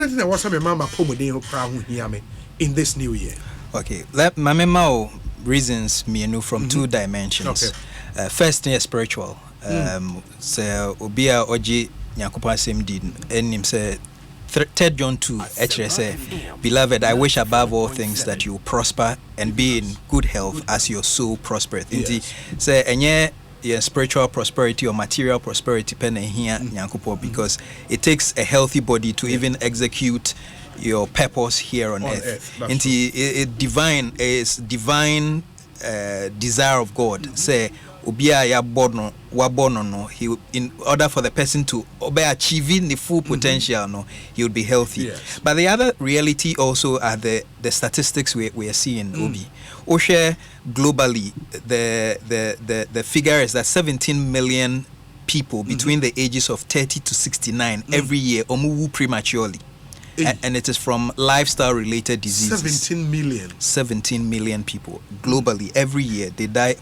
what's my mama pomodin crown here me in this new year? Okay, let my memo reasons me from two dimensions. Okay. First thing is spiritual. So obia oji nyakupa same did and him say 3 John 2 actually say, beloved, I wish above all things that you prosper and be in good health as your soul prospereth. Yes. Say enye your spiritual prosperity or material prosperity pen here nyakupo, because it takes a healthy body to even execute your purpose here on earth. And it divine desire of God. Say Obia ya born no, he, in order for the person to achieving the full potential, no, he would be healthy. Yes. But the other reality also are the statistics we are seeing. Obi Oshe globally, the figure is that 17 million people between the ages of 30 to 69 every year omuwu prematurely. And it is from lifestyle related diseases. 17 million people globally every year they die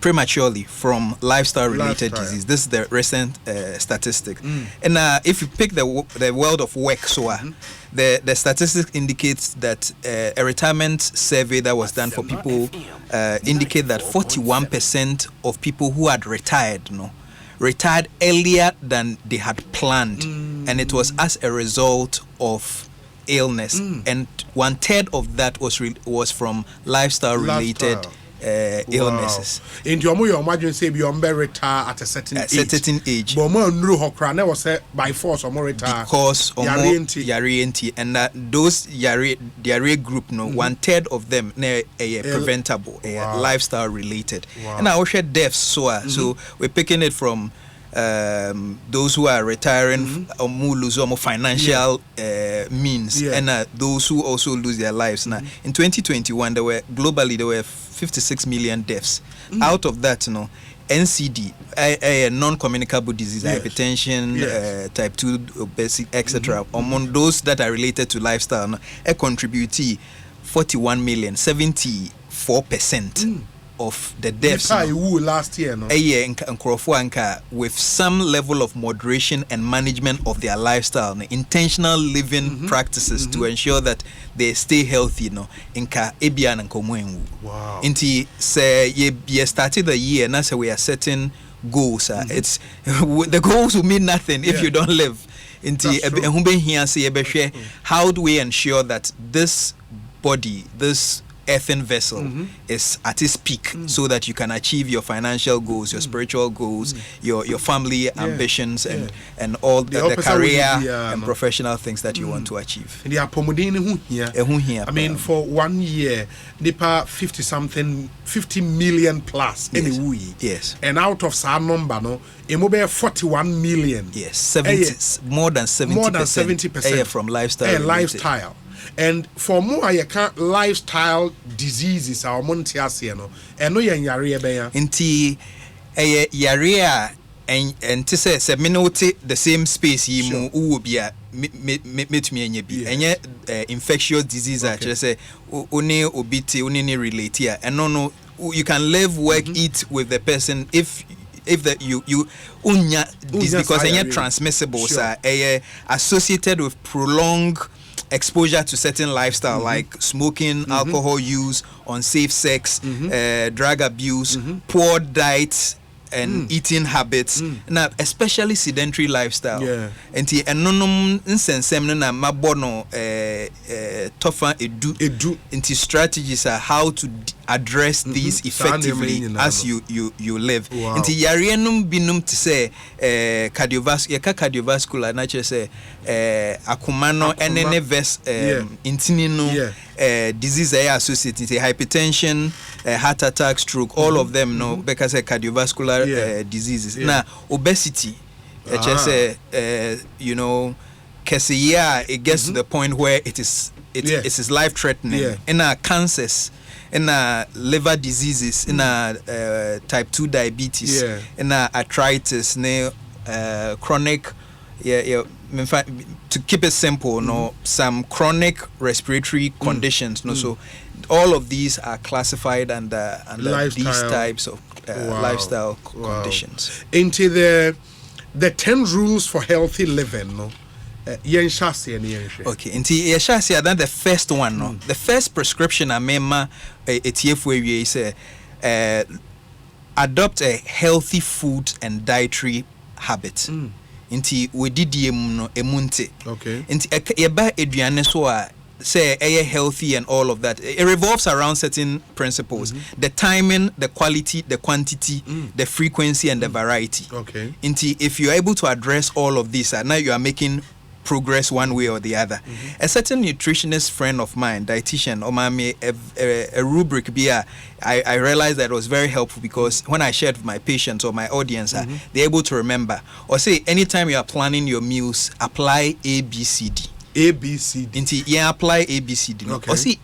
prematurely from lifestyle related disease. This is the recent statistic. And if you pick the world of work, the statistics indicates that a retirement survey that was done for people indicate that 41% of people who had retired earlier than they had planned, and it was as a result of illness, and 1/3 of that was from lifestyle related illnesses. In your imagine say you retire at a certain age. But more was by force or more retire because yari and that those yari group 1/3 of them preventable lifestyle related. And I also deaths so we're picking it from those who are retiring or lose more financial means, and those who also lose their lives. Now in 2021 there were 56 million deaths. Out of that, NCD, a non-communicable disease, hypertension, type 2 obesity, etc. Among those that are related to lifestyle, a contributee 41 million, 74% of the deaths last year, with some level of moderation and management of their lifestyle, intentional living practices to ensure that they stay healthy. Wow. Inti say ye started the year, and that's we are setting goals. It's the goals will mean nothing if you don't live. Inti how do we ensure that this body, this earthen vessel is at its peak, so that you can achieve your financial goals, your spiritual goals, your family ambitions, and all the career and professional things that you want to achieve. I mean, for 1 year, nipa 50 million plus anyway. Yes. And out of that number, it 41 million. Yes, more than 70% from lifestyle. And for more I can't lifestyle diseases our montias and no yare inti yare and to say the same space will be a infectious disease. I just say only obiti only relate here, and no you can live, work, eat with the person if that you unya this, because it's transmissible, associated with prolonged exposure to certain lifestyle like smoking, alcohol use, unsafe sex, drug abuse, poor diet and eating habits, now especially sedentary lifestyle. And nonum insensem na mabono tougher edu into strategies are how to address these effectively as you live. Into yarienum binum to say cardiovascular nature say akumano NNVS intinino disease associated hypertension, heart attack, stroke, all of them because cardiovascular diseases. Now obesity, it gets to the point where it is life threatening. In our cancers, in liver diseases, in type 2 diabetes, in arthritis, chronic, to keep it simple, some chronic respiratory conditions. So all of these are classified under these types of lifestyle conditions. Into the 10 rules for healthy living, Okay, nti yeshasi then the first one no. The first prescription amema etiefu we say adopt a healthy food and dietary habit. Nti we did no emunte. Okay. Nti yeba eduane so a say healthy and all of that. It revolves around certain principles: the timing, the quality, the quantity, the frequency, and the variety. Okay. Nti if you are able to address all of these, now you are making progress one way or the other. A certain nutritionist friend of mine, dietitian, Omami, a rubric beer, I realized that it was very helpful because when I shared with my patients or my audience, they're able to remember. Or say, anytime you are planning your meals, apply A, B, C, D. A, B, C, D. Inti, yeah, apply A, B, C, D. Okay. Or see,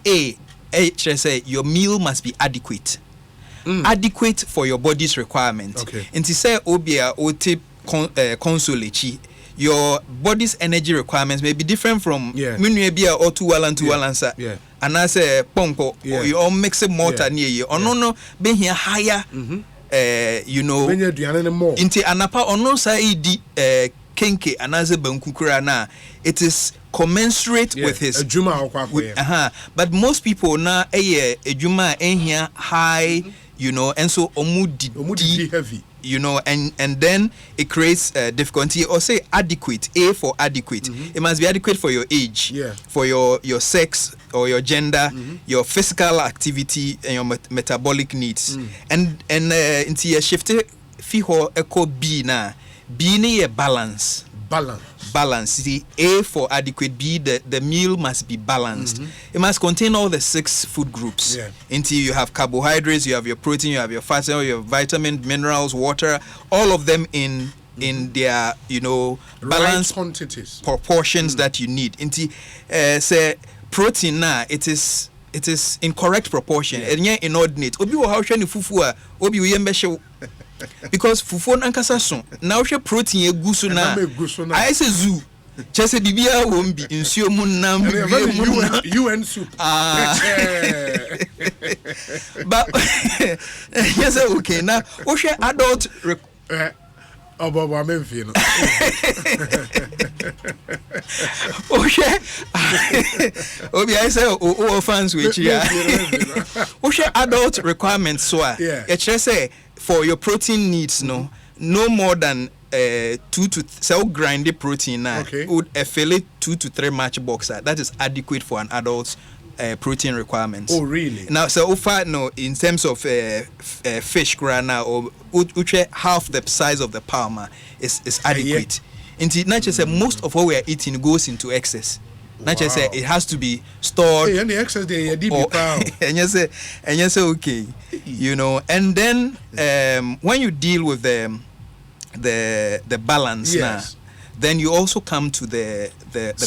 say, your meal must be adequate. Adequate for your body's requirements. Okay. Inti, say, obia, ote, consolechi. Your body's energy requirements may be different from minwebia or two walansa. Yeah. And I say ponko you all mix it mortar near you. Or no, being here higher you know into anapa or no saidi kenke anaze bankukura na it is commensurate with his but most people na ejuma here high, you know, and so omudi heavy. You know, and then it creates difficulty. Or say adequate, A for adequate. It must be adequate for your age, for your sex or your gender, your physical activity and your metabolic needs. And into your shift fiho echo B na B ni a balance. See, A for adequate, B the meal must be balanced. It must contain all the 6 food groups. Until you have carbohydrates, you have your protein, you have your fats, you have vitamin, minerals, water, all of them in their, you know, balanced quantities, proportions that you need. Until say protein na it is in correct proportion and yet inordinate. Obi wo how hwe ni fufu a obi wo yembe because fufu nankasa so na wo hwe protein egusu na I say zoo chese bibia wo mbi nsuo mu nam UN soup but yes okay now wo hwe adult Obobo amemfi no Obi I say o fans we chia wo hwe adult requirements so a say for your protein needs no more than 2 to cell grinded protein would affiliate 2 to 3 matchbox that is adequate for an adult's protein requirements. Oh really? Now so far no in terms of fish grana or half the size of the palm is adequate. Indeed, not just most of what we are eating goes into excess. Not just say it has to be stored. And the excess they and you say okay, you know. And then when you deal with the balance now, then you also come to the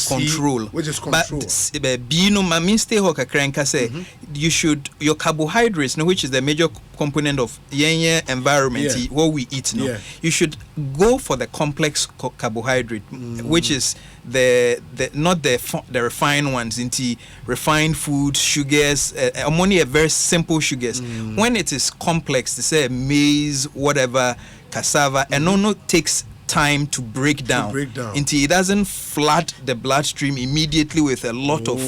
control, which is control. But no mamiste hoka krenka say you should your carbohydrates, no, which is the major component of yenye environment what we eat. No, you should go for the complex carbohydrate, which is the not the refined ones. Into refined food, sugars, only a very simple sugars. When it is complex, they say maize, whatever, cassava, and no takes time to break down until it doesn't flood the bloodstream immediately with a lot of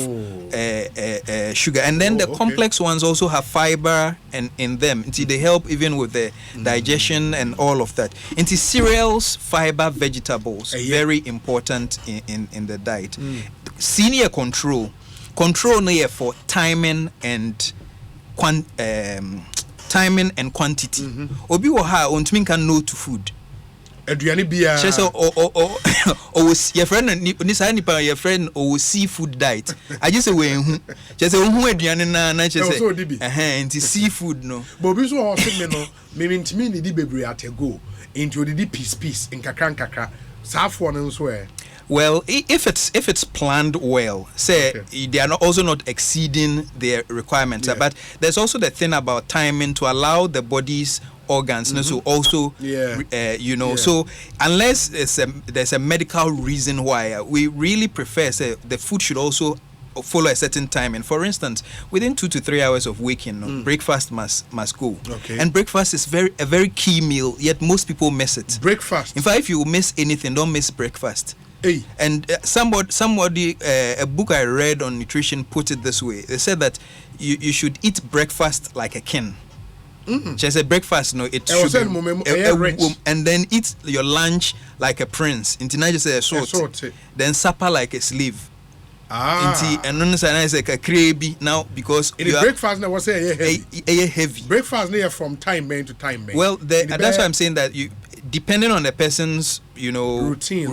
sugar. And then the complex ones also have fiber in them until they help even with the digestion and all of that. Into cereals, fiber, vegetables, very important in the diet. Senior control near for timing and quantity. Obi wo ha ontumi kan no to food. Aduane bia so your friend ni say nipa your friend seafood diet. I just say we hu just say hu aduane na just say nti seafood no but obi so o se me no me ntimi ni di bebre atego into the piece in kakra safo no so well, if it's planned well, say they are also not exceeding their requirements. But there's also the thing about timing to allow the body's organs so also you know so unless there's a medical reason why we really prefer say the food should also follow a certain time. And for instance, within 2 to 3 hours of waking, breakfast must go. And breakfast is a very key meal, yet most people miss it. Breakfast. In fact, if you miss anything, don't miss breakfast. Hey. And somebody a book I read on nutrition put it this way. They said that you should eat breakfast like a king. Just a breakfast, no, it should be, and then eat your lunch like a prince. Into not just a sort. Then supper like a slave. And then I say a crabby now because breakfast now was heavy. Breakfast near from time man to time man. Well, that's why I'm saying that you, depending on the person's routine.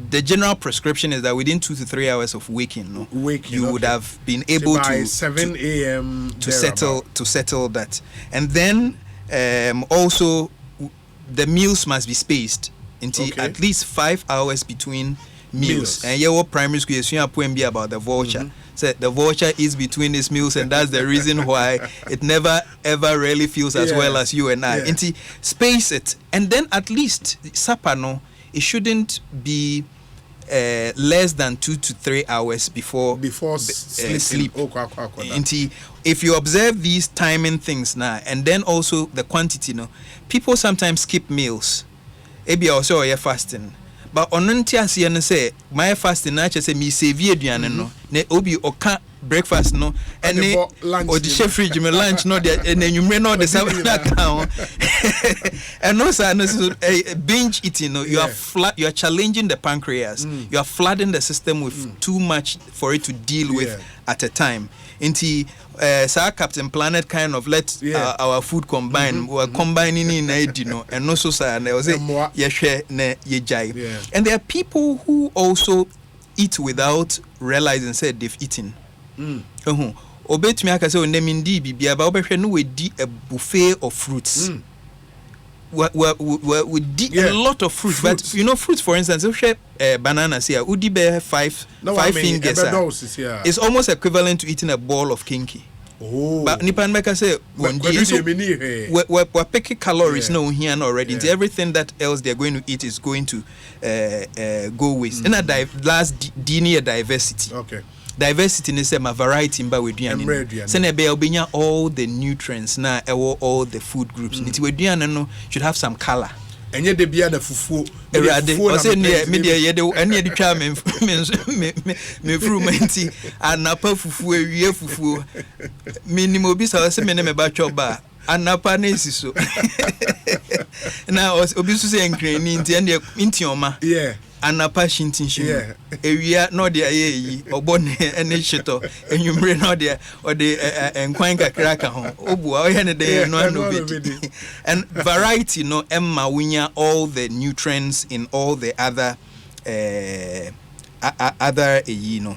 The general prescription is that within 2 to 3 hours of waking, you would have been able by 7 a.m. to settle that. And then also the meals must be spaced into at least 5 hours between meals. And your primary school is about the vulture. So the vulture is between his meals, and that's the reason why it never ever really feels as well as you and I. And space it, and then at least supper, no, it shouldn't be less than 2 to 3 hours before sleep. If you observe these timing things now, and then also the quantity, no, people sometimes skip meals. Maybe also you're fasting. But on Nuntia, and say my fasting, I just say me save no, ne obi oka breakfast no, and or the chef fridge me lunch no, and then you may know the same account. And also, binge eating, no, you are challenging the pancreas, you are flooding the system with too much for it to deal with at a time. Into Captain Planet kind of let our food combine. We're combining in and also and there was and there are people who also eat without realizing said they've eaten. Obet me aka say onemindi bibia ba obehwe no we di a buffet of fruits. We did a lot of fruits, but fruits, for instance, if you bananas here, would be five fingers. It's almost equivalent to eating a ball of kinky. But Nipan Meka say, we're picking calories now here and already. Everything that else they're going to eat is going to go waste. And last linear diversity. Okay. Diversity is a variety in Sene all the nutrients now all the food groups. No should have some color. And yet they be the fufu. Media any try me fruity and napa fufu minimum bisa say me ba choba and napa nesi so. Now obisu say enkrani nti oma. Yeah. Anapa shintin shin ewia no de ayi obone ene shito enwumre no de o de enkwan kakra ka ho obu o ye ne de no be and variety no emma winya all the nutrients in all the other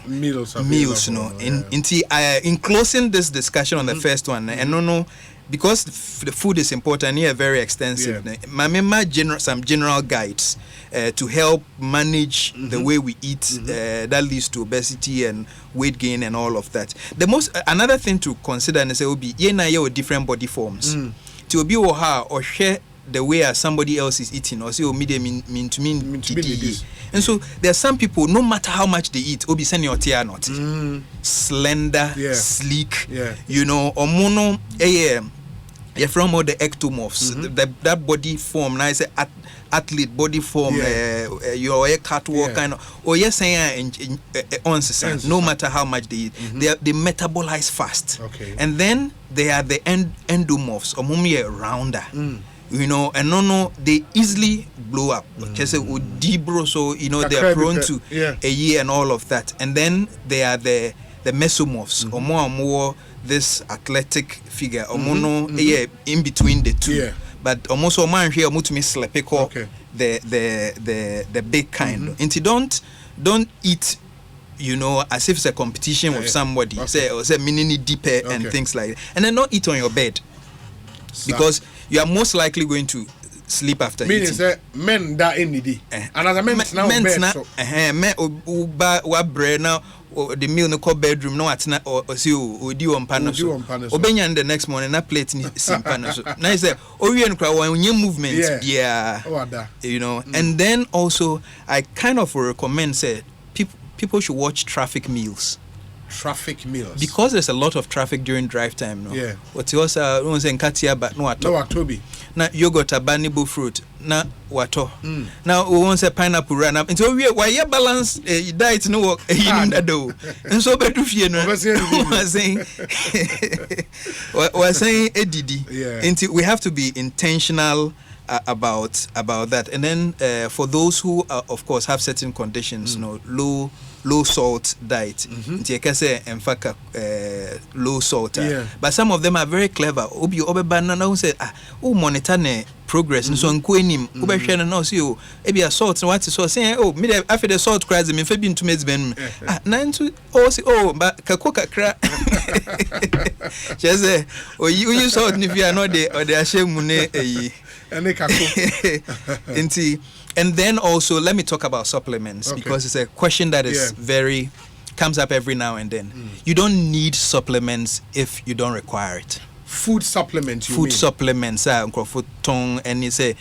meals no in closing this discussion on the first one and no because the food is important here, very extensive. Some general guides to help manage the way we eat that leads to obesity and weight gain and all of that. Another thing to consider and say obi ye different body forms. To obi or share the way as somebody else is eating or say mean to mean. And so there are some people, no matter how much they eat, obi senior tia not slender, sleek, or mono you're from all the ectomorphs, that body form, nice athlete body form, you're a catwalk kind of, or yes, no matter how much they eat, they metabolize fast. Okay. And then they are the endomorphs, or mummy rounder. And they easily blow up. Just debro, so they are prone to a year and all of that. And then they are the mesomorphs, or more this athletic figure, or in between the two. Yeah. But almost all man here to me slepeko the big kind. And don't eat as if it's a competition with somebody. Say mini deeper and things like that. And then don't eat on your bed. Because you are most likely going to sleep after eating. Meaning men that in the and as a men now bread now the meal no call bedroom no atna or see odi on panel so obenya the next morning na plate ni simpan so na say owie no kra wan movement and then also I kind of recommend say people should watch traffic meals. traffic meals. Because there's a lot of traffic during drive time, no. Yeah. What you also say nkatia but no ato. No atobi. Na yogurt abanibo fruit na wato. Now we want say pineapple run up. Until we why you balance diet no work that do. And so bedu fie no. Was saying edidi. Until we have to be intentional about that. And then for those who of course have certain conditions, low salt diet. Low salt. But some of them are very clever. Obi banana say monitor ne progress so nko enim obi hwe no say a salt what so say me after the salt cries me fa bi ntum ezben na ntu say but kako kakra say you salt ni via no de or the ashemu ne eyi and then also let me talk about supplements because it's a question that is very comes up every now and then. You don't need supplements if you don't require it. Food supplements, you food mean? Supplements, tongue, and you say,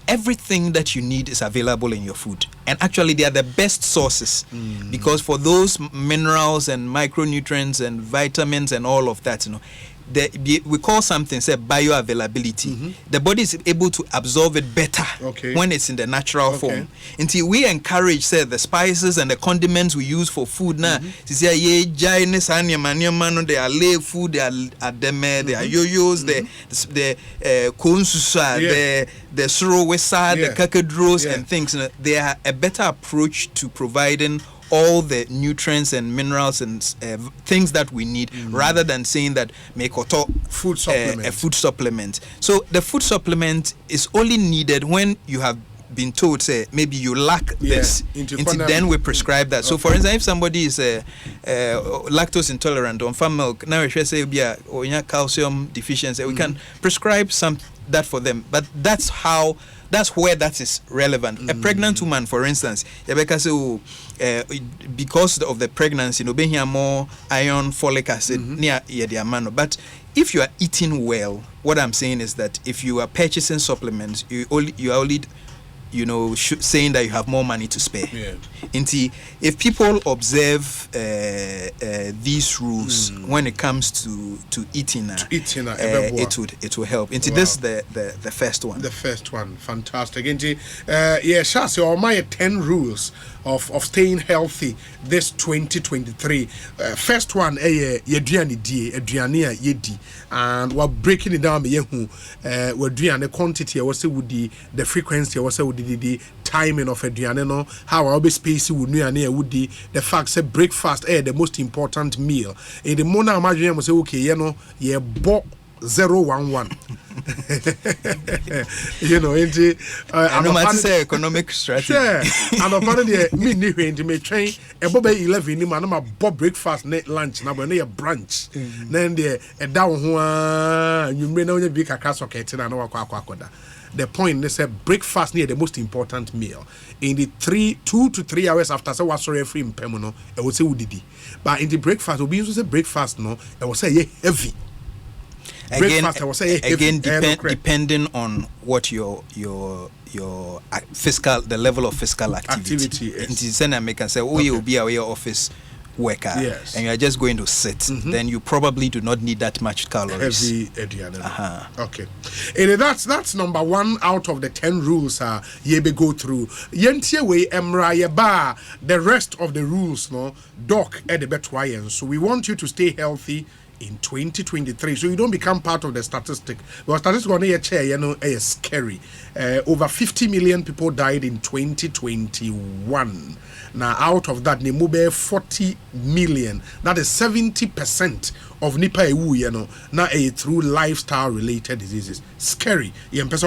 everything that you need is available in your food. And actually, they are the best sources because for those minerals and micronutrients and vitamins and all of that, we call something say bioavailability. The body is able to absorb it better when it's in the natural form. Until we encourage say the spices and the condiments we use for food now. They are lay food, they are ademe, they are yo-yos, the konsusa, the surowesa, the kakadros and things. They are a better approach to providing all the nutrients and minerals and things that we need rather than saying that make a food supplement. So the food supplement is only needed when you have been told say maybe you lack this then we prescribe that. So for instance, if somebody is lactose intolerant on farm milk, now we should say or calcium deficiency, we can prescribe some that for them, but that's where that is relevant. A pregnant woman, for instance, because of the pregnancy, being more iron, folic acid near the amano. But if you are eating well, what I'm saying is that if you are purchasing supplements, you are only saying that you have more money to spare. If people observe these rules when it comes to eating, it will help. This is the first one. The first one, fantastic. Shasi, or my 10 rules of staying healthy this 2023. First one, yedi, and we're breaking it down. We're doing the quantity. I say with the frequency. I say with the timing of aduane no, how I always space with nuane would the fact say breakfast the most important meal. In the morning, I imagine say okay, bo 011. Say economic strategy. And apparently, me into me train a bob 11 in my bob breakfast net lunch now when a brunch. Then a down you may know the big castle and the point is that breakfast near the most important meal. In the 2 to 3 hours after so was sorry free in Pemono, I would say udidi. But in the breakfast, we used to say breakfast no, I would say heavy. Depending on what your fiscal, the level of fiscal activity. Yes. And I can say, you'll be away office worker, and you are just going to sit. Then you probably do not need that much calories. Okay, and that's number 1 out of the 10 rules. Ye be go through. Yentie we emra ye ba the rest of the rules. No, doc at the betwayen. So we want you to stay healthy in 2023, so you don't become part of the statistic. Well, statistics on a chair, is scary. Over 50 million people died in 2021. Now, out of that, Nemube 40 million. That is 70% of Nipa Ewu, now through lifestyle related diseases. Scary. Number